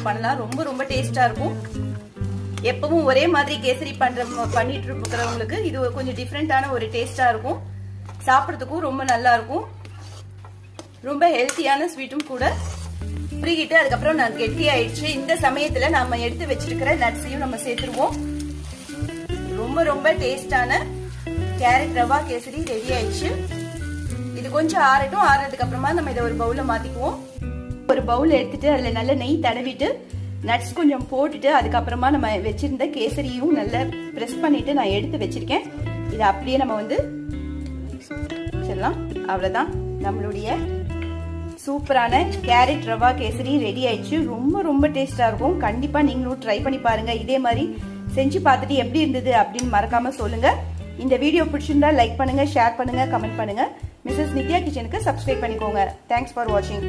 பண்ணலாம். ரொம்ப ரொம்ப டேஸ்டா இருக்கும். எப்பவும் ஒரே மாதிரி கேசரி பண்ணிட்டு இருக்கிறவங்களுக்கு இது கொஞ்சம் டிஃப்ரெண்டான ஒரு டேஸ்டா இருக்கும். சாப்பிட்றதுக்கும் ரொம்ப நல்லா இருக்கும். ரொம்ப ஹெல்த்தியான ஸ்வீட்டும் கூட. உருகிட்டு அதுக்கப்புறம் நான் கெட்டி ஆயிடுச்சு. இந்த சமயத்துல நம்ம எடுத்து வச்சிருக்கிற நட்ஸையும் நம்ம சேர்த்துருவோம். ரொம்ப ரொம்ப டேஸ்டான கேரட் ரவா கேசரி ரெடி ஆயிடுச்சு. இது கொஞ்சம் ஆறட்டும். ஆறதுக்கு அப்புறமா நம்ம இதை ஒரு பவுல்ல மாத்திக்குவோம். ஒரு பவுல் எடுத்துட்டு அதுல நல்ல நெய் தடவிட்டு நட்ஸ் கொஞ்சம் போட்டுட்டு அதுக்கப்புறமா நம்ம வச்சிருந்த கேசரியும் நல்லா பிரஸ் பண்ணிட்டு நான் எடுத்து வச்சிருக்கேன். இதை அப்படியே நம்ம வந்து வச்சிடலாம். அவ்வளவுதான், நம்மளுடைய சூப்பரான கேரட் ரவா கேசரி ரெடி ஆயிடுச்சு. ரொம்ப ரொம்ப டேஸ்டா இருக்கும். கண்டிப்பா நீங்களும் ட்ரை பண்ணி பாருங்க. இதே மாதிரி செஞ்சு பார்த்துட்டு எப்படி இருந்தது அப்படின்னு மறக்காம சொல்லுங்க. இந்த வீடியோ பிடிச்சிருந்தா லைக் பண்ணுங்க, ஷேர் பண்ணுங்க, கமெண்ட் பண்ணுங்க. மிஸ்ஸஸ் நித்யா கிச்சனுக்கு சப்ஸ்கிரைப் பண்ணிக்கோங்க. தேங்க்ஸ் ஃபார் வாட்சிங்.